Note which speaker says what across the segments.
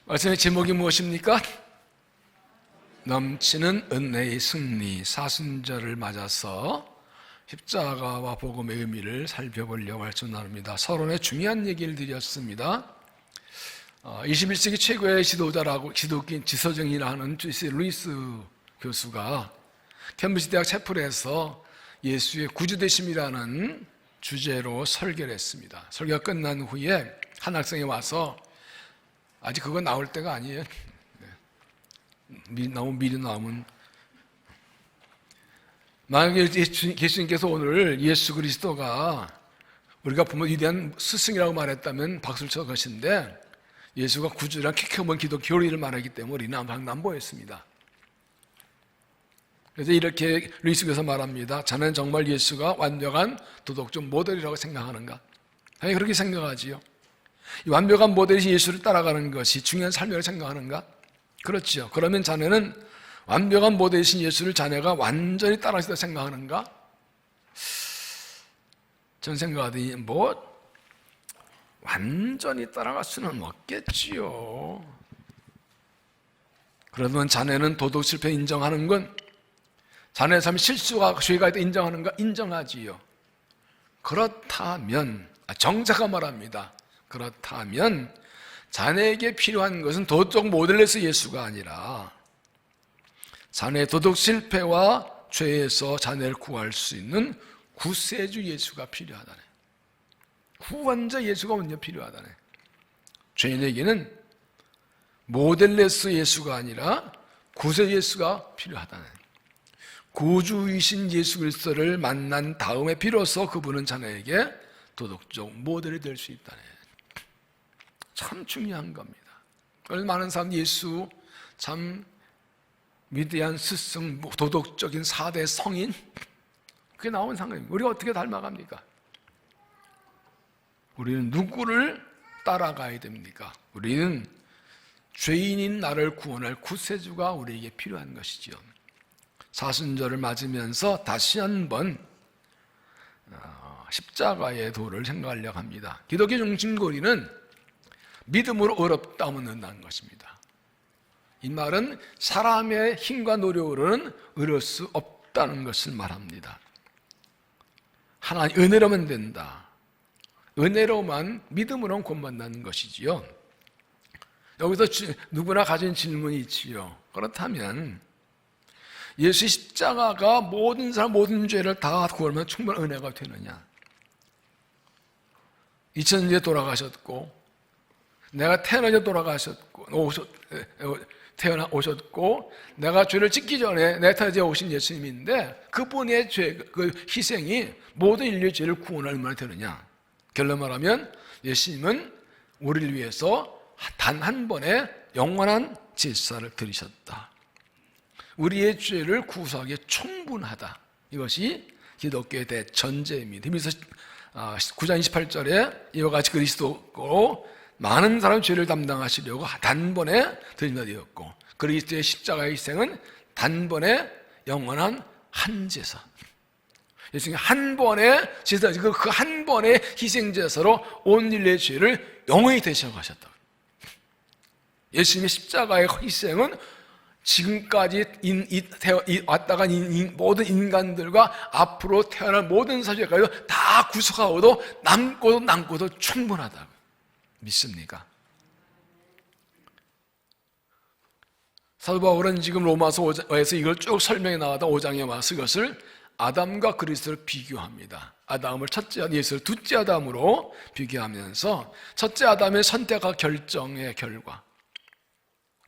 Speaker 1: 말씀의 제목이 무엇입니까? 넘치는 은혜의 승리. 사순절을 맞아서 십자가와 복음의 의미를 살펴보려고 말씀 나눕니다. 서론에 중요한 얘기를 드렸습니다. 21세기 최고의 지도자라고 기독교 지서정이라는 루이스 교수가 캠브리지 대학 채플에서 예수의 구주되심이라는 주제로 설교를 했습니다. 설교가 끝난 후에 한 학생이 와서 아직 그거 나올 때가 아니에요. 너무 미리 나오면 만약에 예수님께서 오늘 예수 그리스도가 우리가 보면 위대한 스승이라고 말했다면 박수를 쳐 것인데 예수가 구주랑 키켜본 기독 교리를 말하기 때문에 우리는 방남보였습니다. 그래서 이렇게 루이스 교수가 말합니다. 자네는 정말 예수가 완벽한 도덕적 모델이라고 생각하는가? 당연히 그렇게 생각하지요. 이 완벽한 모델이 예수를 따라가는 것이 중요한 삶이라고 생각하는가? 그렇죠. 그러면 자네는 완벽한 모델이신 예수를 자네가 완전히 따라가시다 생각하는가? 전 생각하더니 완전히 따라갈 수는 없겠지요. 그러면 자네는 도덕 실패 인정하는 건 자네의 삶이 실수가 죄가 있다 인정하는가? 인정하지요. 그렇다면 정자가 말합니다. 그렇다면 자네에게 필요한 것은 도덕적 모델에서 예수가 아니라 자네의 도덕 실패와 죄에서 자네를 구할 수 있는 구세주 예수가 필요하다네. 구원자 예수가 먼저 필요하다네. 죄인에게는 모델레스 예수가 아니라 구세 예수가 필요하다네. 구주이신 예수 그리스도를 만난 다음에 비로소 그분은 자네에게 도덕적 모델이 될 수 있다네. 참 중요한 겁니다. 많은 사람들이 예수 참 위대한 스승, 도덕적인 4대 성인 그게 나온 상황입니다. 우리가 어떻게 닮아갑니까? 우리는 누구를 따라가야 됩니까? 우리는 죄인인 나를 구원할 구세주가 우리에게 필요한 것이지요. 사순절을 맞으면서 다시 한번 십자가의 도를 생각하려고 합니다. 기독교 중심고리는 믿음으로 어렵다 얻는다는 것입니다. 이 말은 사람의 힘과 노력으로는 얻을 수 없다는 것을 말합니다. 하나님 은혜로만 된다. 은혜로만 믿음으로는 구원받는 것이지요. 여기서 누구나 가진 질문이 있지요. 그렇다면 예수의 십자가가 모든 사람 모든 죄를 다 구하면 충분한 은혜가 되느냐? 2000년 뒤에 돌아가셨고 내가 태어나서 오셨고 내가 죄를 짓기 전에 내 태어나서 오신 예수님인데 그분의 그 희생이 모든 인류의 죄를 구원할 얼마나 되느냐? 결론 말하면 예수님은 우리를 위해서 단 한 번의 영원한 제사를 드리셨다. 우리의 죄를 구속하기에 충분하다. 이것이 기독교의 대전제입니다. 히브리서 9장 28절에 이와 같이 그리스도고 많은 사람의 죄를 담당하시려고 단번에 드린다 되었고 그리스도의 십자가의 희생은 단번에 영원한 한 제사. 예수님이 한 번의 제사, 그 한 번의 희생 제사로 온 인류의 죄를 영원히 대신하셨다. 예수님의 십자가의 희생은 지금까지 왔다간 모든 인간들과 앞으로 태어날 모든 사죄까지 다 구속하고도 남고도 충분하다고 믿습니까? 사도 바울은 지금 로마서에서 이걸 쭉 설명해 나가다 5장에 와서 이것을 아담과 그리스도를 비교합니다. 아담을 첫째 예수를 둘째 아담으로 비교하면서 첫째 아담의 선택과 결정의 결과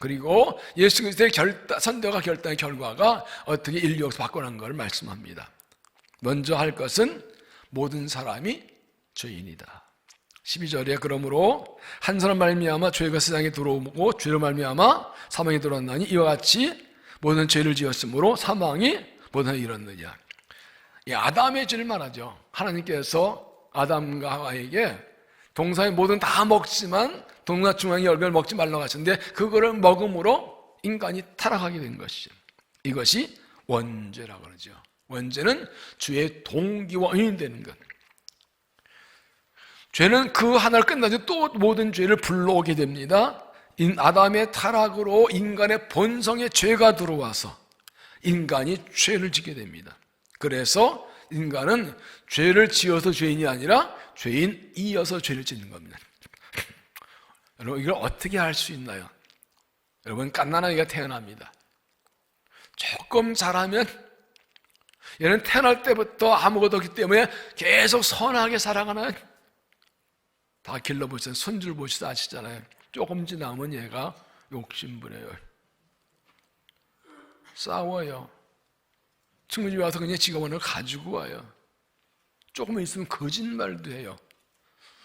Speaker 1: 그리고 예수 그리스도의 선택과 결단의 결과가 어떻게 인류 역사 바꿔난 것을 말씀합니다. 먼저 할 것은 모든 사람이 죄인이다. 12절에 그러므로 한 사람 말미암아 죄가 세상에 들어오고 죄로 말미암아 사망이 들어왔나니 이와 같이 모든 죄를 지었으므로 사망이 모든 이뤘느냐. 이 아담의 죄를 말하죠. 하나님께서 아담과 하와에게 동산의 모든 다 먹지만 동산 중앙의 열매를 먹지 말라고 하셨는데 그거를 먹음으로 인간이 타락하게 된 것이죠. 이것이 원죄라고 그러죠. 원죄는 죄의 동기와 원인이 되는 것. 죄는 그 하나를 끝나지 또 모든 죄를 불러오게 됩니다. 아담의 타락으로 인간의 본성에 죄가 들어와서 인간이 죄를 짓게 됩니다. 그래서 인간은 죄를 지어서 죄인이 아니라 죄인이어서 죄를 짓는 겁니다. 여러분, 이걸 어떻게 할 수 있나요? 여러분, 갓난아기가 태어납니다. 조금 잘하면 얘는 태어날 때부터 아무것도 없기 때문에 계속 선하게 살아가나요? 다 길러보시면 손주를 보시다 아시잖아요. 조금 지나면 얘가 욕심부려요. 싸워요. 친구 집에 와서 그냥 지가 원을 가지고 와요. 조금만 있으면 거짓말도 해요.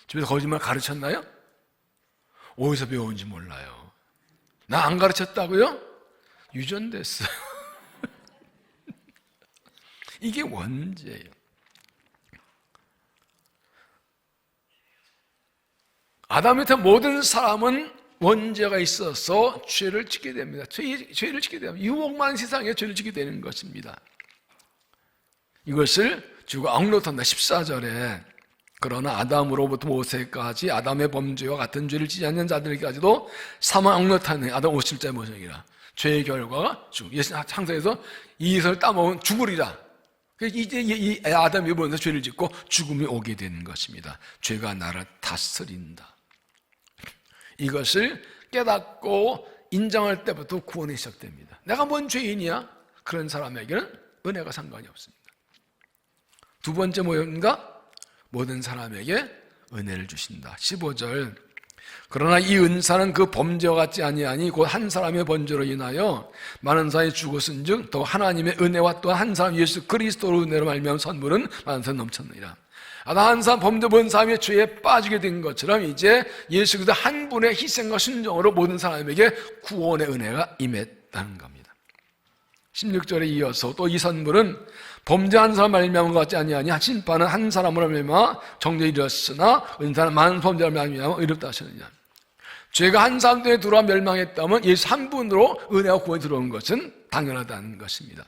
Speaker 1: 집에서 거짓말 가르쳤나요? 어디서 배운지 몰라요. 나 안 가르쳤다고요? 유전됐어요. 이게 원죄예요. 아담 밑에 모든 사람은 원죄가 있어서 죄를 짓게 됩니다. 죄를 짓게 됩니다. 유혹만 세상에 죄를 짓게 되는 것입니다. 이것을 주가 악로탄다 14절에 그러나 아담으로부터 모세까지 아담의 범죄와 같은 죄를 짓지 않는 자들에게까지도 사망 악로탄의 아담 57자의 모성이라. 죄의 결과가 예수 창세에서 이것을 따먹으면 죽으리라. 이제 이 아담이 먼저 죄를 짓고 죽음이 오게 되는 것입니다. 죄가 나를 다스린다. 이것을 깨닫고 인정할 때부터 구원이 시작됩니다. 내가 뭔 죄인이야? 그런 사람에게는 은혜가 상관이 없습니다. 두 번째 뭐인가? 모든 사람에게 은혜를 주신다. 15절 그러나 이 은사는 그 범죄와 같지 아니하니 곧 한 사람의 범죄로 인하여 많은 사람이 죽었은즉 또 하나님의 은혜와 또 한 사람 예수 그리스도로 은혜로 말미암은 선물은 많은 사람 넘쳤느니라. 아담 한 사람 범죄 본 사람의 죄에 빠지게 된 것처럼 이제 예수 그리스도 한 분의 희생과 순종으로 모든 사람에게 구원의 은혜가 임했다는 겁니다. 16절에 이어서 또 이 선물은 범죄한 사람 말미암은 것 같지 아니하니 심판은 한 사람으로 말미암아 정죄에 이르렀으나 은사는 많은 범죄로 말미암아 의롭다 하시느냐. 죄가 한 사람 때문에 들어와 멸망했다면 예수 한 분으로 은혜와 구원이 들어온 것은 당연하다는 것입니다.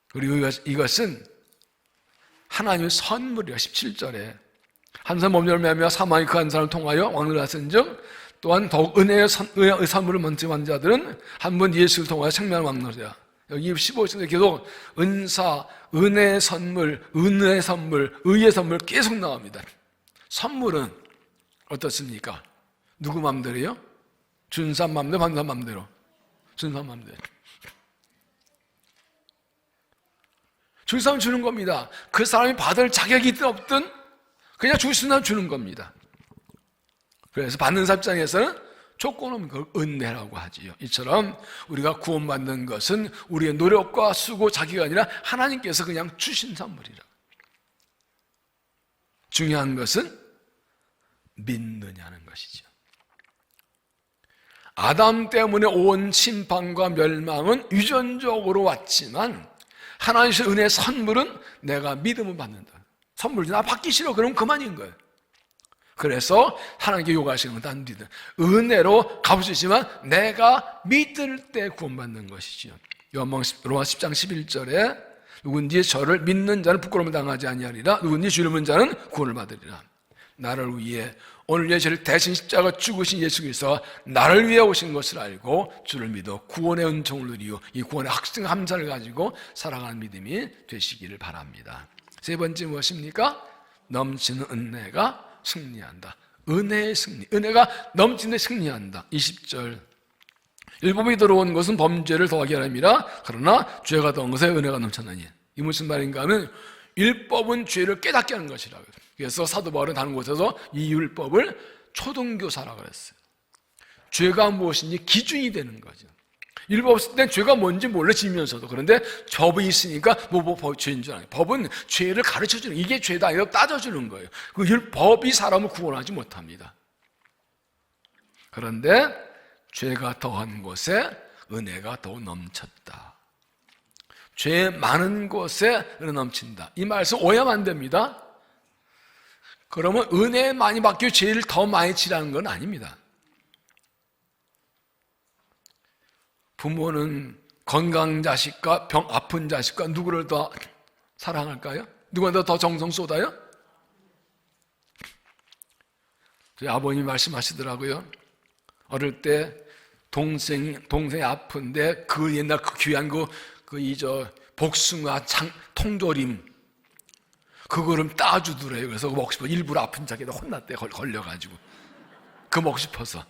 Speaker 1: 그리고 이것은 하나님의 선물이야. 17절에 한 사람 범죄로 말미암아 사망이 그 한 사람을 통하여 왕을 하신즉 또한 더욱 은혜의 선물을 먼저 자들은 한 분 예수를 통하여 생명을 왕노리라. 여기 15절에 계속 은사, 은혜의 선물, 은혜의 선물, 의의 선물 계속 나옵니다. 선물은 어떻습니까? 누구 맘대로요? 준 사람 맘대로, 받는 사람 맘대로. 준 사람 맘대로. 준 사람 주는 겁니다. 그 사람이 받을 자격이 있든 없든 그냥 주시는 주는 겁니다. 그래서 받는 사람 입장에서는 조건 없는 걸 은혜라고 하지요. 이처럼 우리가 구원받는 것은 우리의 노력과 수고, 자기가 아니라 하나님께서 그냥 주신 선물이라. 중요한 것은 믿느냐는 것이죠. 아담 때문에 온 심판과 멸망은 유전적으로 왔지만 하나님의 은혜의 선물은 내가 믿음을 받는다. 선물이지 나 받기 싫어 그러면 그만인 거예요. 그래서 하나님께 요구하시는 건 단 믿음. 은혜로 갚으시지만 내가 믿을 때 구원받는 것이지요. 로마 10장 11절에 누군지 저를 믿는 자는 부끄러움을 당하지 아니하리라. 누군지 주를 믿는 자는 구원을 받으리라. 나를 위해 오늘 내 죄를 대신 십자가 죽으신 예수 그리스도가 나를 위해 오신 것을 알고 주를 믿어 구원의 은총을 누리고 이 구원의 확증 함사를 가지고 살아가는 믿음이 되시기를 바랍니다. 세 번째 무엇입니까? 넘치는 은혜가 승리한다. 은혜의 승리. 은혜가 넘치는 승리한다. 20절 율법이 들어온 것은 범죄를 더하게 하람이라 그러나 죄가 더한 것에 은혜가 넘쳤나니. 이 무슨 말인가 하면 율법은 죄를 깨닫게 하는 것이라고. 그래서 사도 바울은 다른 곳에서 이 율법을 초등교사라고 그랬어요. 죄가 무엇인지 기준이 되는 거죠. 율법 없을 땐 죄가 뭔지 몰라지면서도 그런데 법이 있으니까 죄인 줄 알아요. 법은 죄를 가르쳐주는 이게 죄다 아니라 따져주는 거예요. 그 율법이 사람을 구원하지 못합니다. 그런데 죄가 더한 곳에 은혜가 더 넘쳤다. 죄 많은 곳에 은혜 넘친다. 이 말씀 오해하면 안 됩니다. 그러면 은혜 많이 받기 죄를 더 많이 지라는 건 아닙니다. 부모는 건강한 자식과 아픈 자식과 누구를 더 사랑할까요? 누구보다 더 정성 쏟아요? 저희 아버님이 말씀하시더라고요. 어릴 때 동생이 아픈데 그 옛날 그 귀한 복숭아 통조림 그거를 따주더래요. 그래서 먹고 싶어 일부러 아픈 자기가 혼났대. 걸려가지고 그거 먹고 싶어서.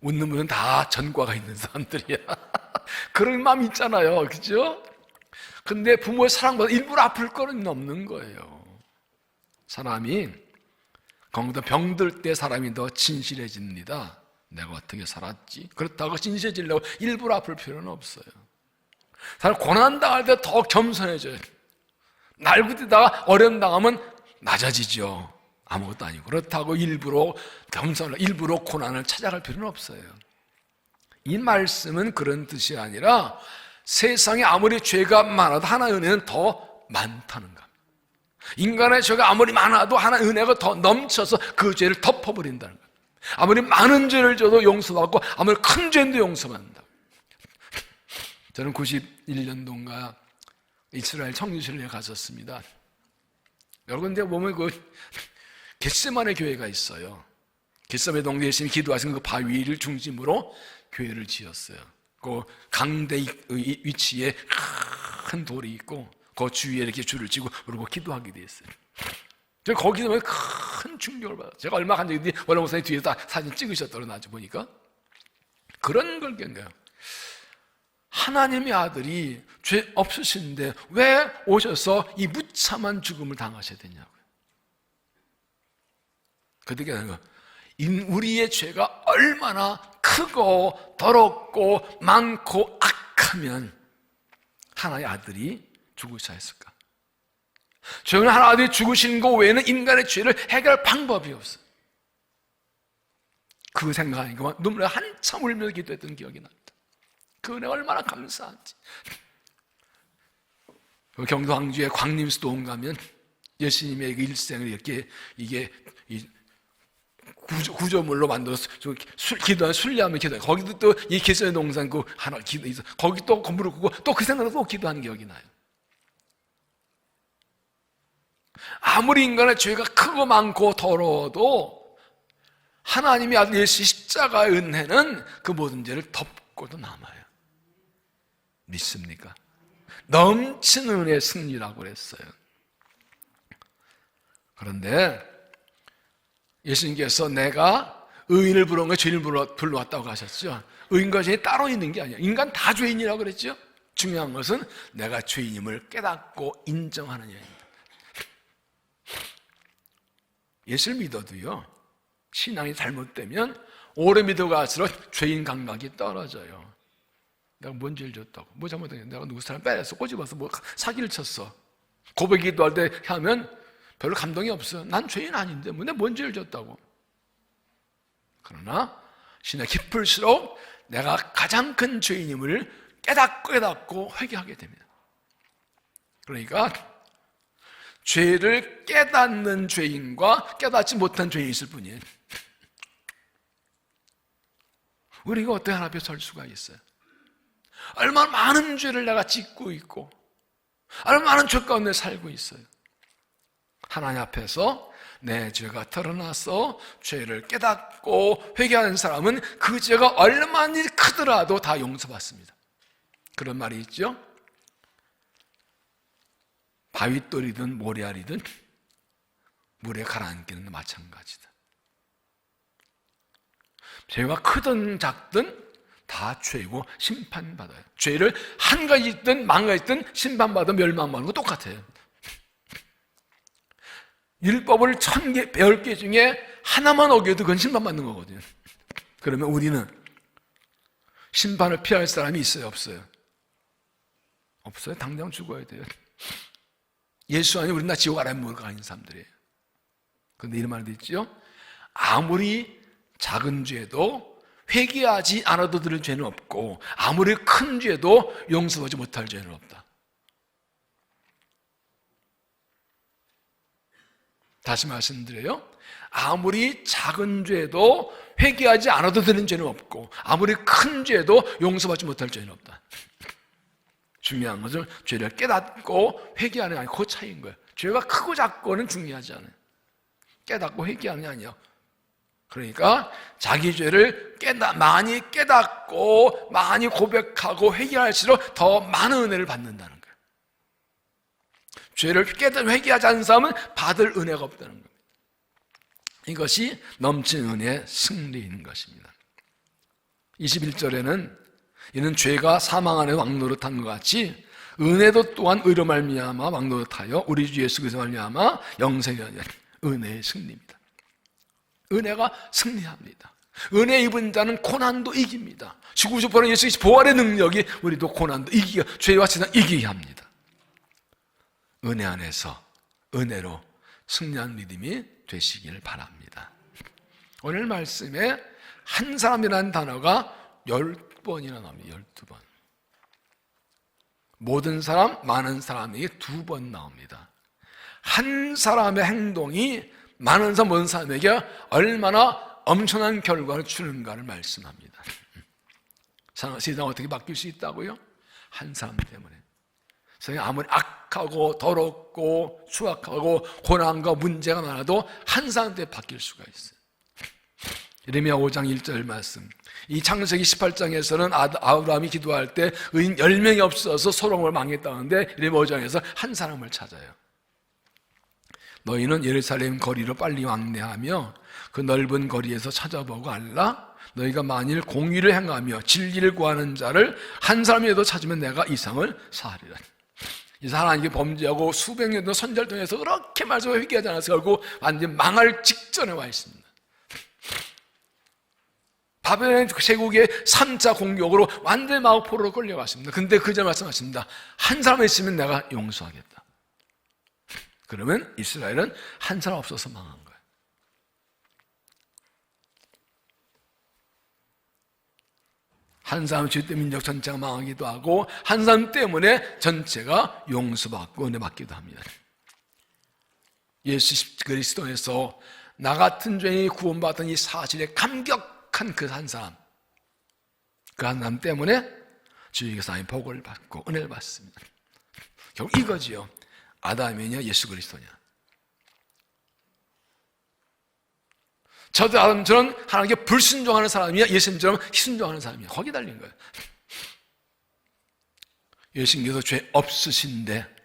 Speaker 1: 웃는 분은 다 전과가 있는 사람들이야. 그런 마음 있잖아요, 그죠? 근데 부모의 사랑보다 일부러 아플 거는 없는 거예요. 사람이 건강 병들 때 사람이 더 진실해집니다. 내가 어떻게 살았지? 그렇다고 진실해지려고 일부러 아플 필요는 없어요. 사람 고난당할 때 더 겸손해져요. 날구디다가 어려움 당하면 낮아지죠. 아무것도 아니고. 그렇다고 일부러 고난을 찾아갈 필요는 없어요. 이 말씀은 그런 뜻이 아니라 세상에 아무리 죄가 많아도 하나의 은혜는 더 많다는 겁니다. 인간의 죄가 아무리 많아도 하나의 은혜가 더 넘쳐서 그 죄를 덮어버린다는 겁니다. 아무리 많은 죄를 져도 용서받고 아무리 큰 죄도 용서받는다. 저는 91년도인가 이스라엘 청지신에 갔었습니다. 여러분 이제 보면 겟세마네 교회가 있어요. 겟세마네 동네 열심히 기도하신 그 바위를 중심으로 교회를 지었어요. 그 강대 위치에 큰 돌이 있고 그 주위에 이렇게 줄을 치고 그러고 기도하게 됐어요. 제가 거기서 큰 충격을 받았어요. 제가 얼마 간 적이 있는데 원래 목사님 뒤에서 다 사진 찍으셨더라고요. 나중에 보니까 그런 걸 깬 거예요. 하나님의 아들이 죄 없으신데 왜 오셔서 이 무참한 죽음을 당하셔야 되냐고요. 그렇게 하는 거. 우리의 죄가 얼마나 크고 더럽고 많고 악하면 하나의 아들이 죽으셔야 했을까? 죄는 하나의 아들이 죽으신 것 외에는 인간의 죄를 해결할 방법이 없어요. 그 생각하니까 눈물에 한참 울면서 기도했던 기억이 납니다. 그 은혜 얼마나 감사한지. 경도 광주에 광림수도원 가면 예수님의 그 일생을 이렇게 구조물로 만들어서 기도하는 순례하면 기도해. 거기도 또 이 개선의 동산 그 하나 기도 있어. 거기 또 건물을 꾸고 또 그 생각으로 또 기도하는 기억이 나요. 아무리 인간의 죄가 크고 많고 더러워도 하나님의 아들 예수 십자가의 은혜는 그 모든 죄를 덮고도 남아요. 믿습니까? 넘치는 은혜의 승리라고 그랬어요. 그런데 예수님께서 내가 의인을 부르는 거 죄인을 불러왔다고 하셨죠. 의인과 죄인이 따로 있는 게 아니에요. 인간 다 죄인이라고 그랬죠. 중요한 것은 내가 죄인임을 깨닫고 인정하는 일입니다. 예수를 믿어도요, 신앙이 잘못되면 오래 믿어갈수록 죄인 감각이 떨어져요. 내가 뭔 죄를 졌다고, 뭐 잘못했냐, 내가 누구 사람 빼앗어 꼬집어서 뭐 사기를 쳤어, 고백 기도할 때 하면 별로 감동이 없어. 난 죄인 아닌데 뭐 내가 뭔 죄를 졌다고. 그러나 신앙이 깊을수록 내가 가장 큰 죄인임을 깨닫고 회개하게 됩니다. 그러니까 죄를 깨닫는 죄인과 깨닫지 못한 죄인이 있을 뿐이에요. 우리가 어떻게 하나님 앞에 설 수가 있어요? 얼마나 많은 죄를 내가 짓고 있고 얼마나 많은 죄 가운데 살고 있어요. 하나님 앞에서 내 죄가 드러나서 죄를 깨닫고 회개하는 사람은 그 죄가 얼마나 크더라도 다 용서받습니다. 그런 말이 있죠. 바윗돌이든 모래알이든 물에 가라앉기는 마찬가지다. 죄가 크든 작든 다 죄고 심판받아요. 죄를 한 가지 있든 만 가지 있든 심판받아 멸망받는 거 똑같아요. 율법을 1000개, 10개 중에 하나만 어겨도 그건 심판받는 거거든요. 그러면 우리는 심판을 피할 사람이 있어요, 없어요? 없어요. 당장 죽어야 돼요. 예수 아니면 우리는 다 지옥 아래 물가 아닌 사람들이에요. 그런데 이런 말도 있죠. 아무리 작은 죄도 회개하지 않아도 들은 죄는 없고 아무리 큰 죄도 용서하지 못할 죄는 없다. 다시 말씀드려요. 아무리 작은 죄도 회개하지 않아도 되는 죄는 없고 아무리 큰 죄도 용서받지 못할 죄는 없다. 중요한 것은 죄를 깨닫고 회개하는 게 아니고 그 차이인 거예요. 죄가 크고 작고는 중요하지 않아요. 깨닫고 회개하는 게 아니에요. 그러니까 자기 죄를 많이 깨닫고 많이 고백하고 회개할수록 더 많은 은혜를 받는다는 거예요. 죄를 회개하지 않는 사람은 받을 은혜가 없다는 겁니다. 이것이 넘치는 은혜의 승리인 것입니다. 21절에는 이는 죄가 사망 안에 왕노릇한 것 같이 은혜도 또한 의로 말미암아 왕노릇하여 우리 주 예수 그리스도 말미암아 영생이 아니라 은혜의 승리입니다. 은혜가 승리합니다. 은혜 입은 자는 고난도 이깁니다. 죽으시고 보는 예수의 부활의 능력이 우리도 고난도 죄와 세상 이기게 합니다. 은혜 안에서 은혜로 승리한 믿음이 되시길 바랍니다. 오늘 말씀에 한 사람이라는 단어가 10번이나 나옵니다. 12번. 모든 사람, 많은 사람에게 2번 나옵니다. 한 사람의 행동이 많은 사람, 모든 사람에게 얼마나 엄청난 결과를 주는가를 말씀합니다. 세상 어떻게 바뀔 수 있다고요? 한 사람 때문에. 세상이 아무리 악하고 더럽고 수악하고 고난과 문제가 많아도 한 사람 때문에 바뀔 수가 있어요. 예레미야 5장 1절 말씀. 이 창세기 18장에서는 아브라함이 기도할 때 의인 10명이 없어서 소돔을 망했다는데 예레미야 5장에서 한 사람을 찾아요. 너희는 예루살렘 거리로 빨리 왕래하며 그 넓은 거리에서 찾아보고 알라. 너희가 만일 공의를 행하며 진리를 구하는 자를 한 사람이라도 찾으면 내가 이 상을 사하리라. 이 하나님께 범죄하고 수백 년 동안 선지자를 통해서 그렇게 말씀을 회개하지 않아서 결국 완전 망할 직전에 와 있습니다. 바벨론 제국의 3차 공격으로 완전히 마포로로 끌려갔습니다. 근데 그 전 말씀하십니다. 한 사람 있으면 내가 용서하겠다. 그러면 이스라엘은 한 사람 없어서 망한 거예요. 한 사람 죄 때문에 민족 전체가 망하기도 하고 한 사람 때문에 전체가 용서받고 은혜 받기도 합니다. 예수 그리스도에서 나 같은 죄인이 구원받은 이 사실에 감격한 그 한 사람, 그 한 사람 때문에 주님께서 하나님 복을 받고 은혜를 받습니다. 결국 이거지요. 아담이냐 예수 그리스도냐. 저도 아담처럼 하나님께 불순종하는 사람이냐 예수님처럼 순종하는 사람이냐. 거기 달린 거예요. 예수님께서 죄 없으신데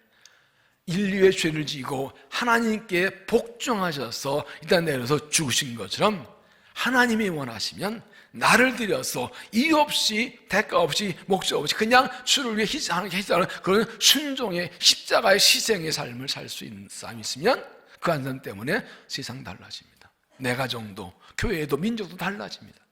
Speaker 1: 인류의 죄를 지고 하나님께 복종하셔서 일단 내려서 죽으신 것처럼 하나님이 원하시면 나를 들여서 이유 없이 대가 없이 목적 없이 그냥 주를 위해 희생하는 그런 순종의 십자가의 희생의 삶을 살 수 있는 사람이 있으면 그 한 사람 때문에 세상 달라집니다. 내 가정도 교회도 민족도 달라집니다.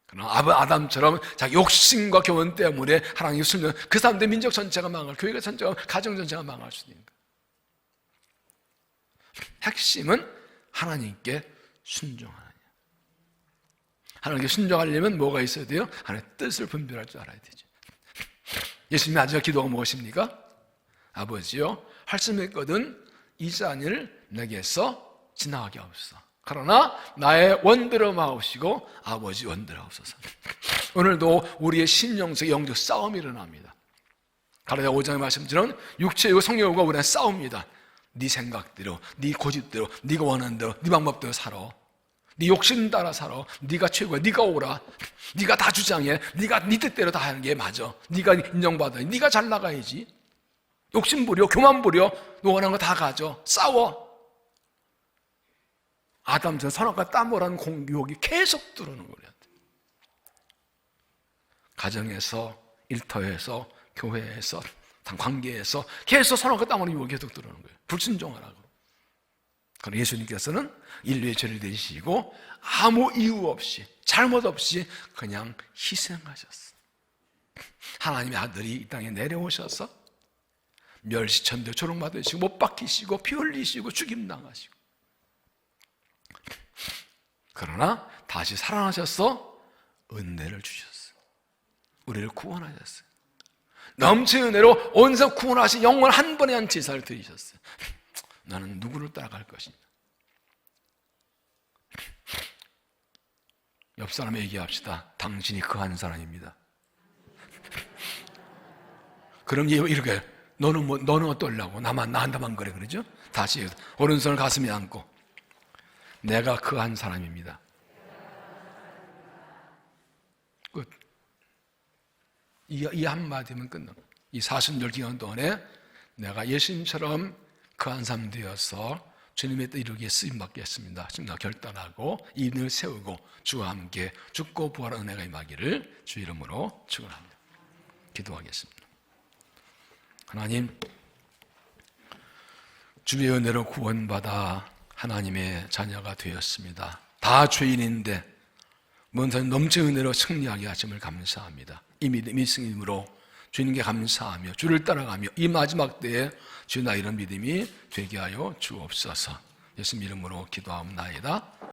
Speaker 1: 그러나 아담처럼 자기 욕심과 교훈 때문에 하나님이 쓰면 그 사람들 민족 전체가 망할, 교회가 전체가, 가정 전체가 망할 수도 있는 거예요. 핵심은 하나님께 순종하느냐. 하나님께 순종하려면 뭐가 있어야 돼요? 하나님의 뜻을 분별할 줄 알아야 되죠. 예수님이 마지막 기도가 무엇입니까? 아버지요, 할 수 있거든 이 잔을 내게서 지나가게 하옵소서. 그러나 나의 원대로 마옵시고 아버지 원대로 하옵소서. 오늘도 우리의 신령적 영적 싸움이 일어납니다. 갈라디아 5장의 말씀처럼 육체이고 성령과 우리는 싸웁니다. 네 생각대로, 네 고집대로, 네가 원하는 대로, 네 방법대로 살아. 네 욕심 따라 살아. 네가 최고야. 네가 오라. 네가 다 주장해. 네가 네 뜻대로 다 하는 게 맞아. 네가 인정받아. 네가 잘 나가야지. 욕심 부려, 교만 부려. 너 원하는 거 다 가져. 싸워. 아담처럼 선악과 땀보라는 공유혹이 계속 들어오는 거예요. 가정에서, 일터에서, 교회에서, 관계에서 계속 선악과 땀보라는 유혹이 계속 들어오는 거예요. 불순종하라고. 그러나 예수님께서는 인류의 죄를 대시고 아무 이유 없이 잘못 없이 그냥 희생하셨어요. 하나님의 아들이 이 땅에 내려오셔서 멸시천대 조롱받으시고 못 박히시고 피 흘리시고 죽임당하시고 그러나 다시 살아나셔서 은혜를 주셨어요. 우리를 구원하셨어요. 넘치는 은혜로 온 세상 구원하신 영원 한 번에 한 제사를 드리셨어요. 나는 누구를 따라갈 것이냐. 옆 사람에게 얘기합시다. 당신이 그 한 사람입니다. 그럼 이렇게 너는 어떠려고 나한테만 그래 그러죠? 다시 오른손을 가슴에 안고 내가 그 한 사람입니다. 끝. 이 한마디면 끝납니다. 이 40절 기간 동안에 내가 예수님처럼 그 한 사람 되어서 주님의 뜻 이루기에 쓰임받겠습니다. 지금 결단하고 인을 세우고 주와 함께 죽고 부활한 은혜가 임하기를 주 이름으로 축원합니다. 기도하겠습니다. 하나님, 주의 은혜로 구원받아 하나님의 자녀가 되었습니다. 다 죄인인데 먼저 넘치는 은혜로 승리하게 하심을 감사합니다. 이 믿음이 승임으로 주님께 감사하며 주를 따라가며 이 마지막 때에 주나 이런 믿음이 되게 하여 주옵소서. 예수님 이름으로 기도하옵나이다.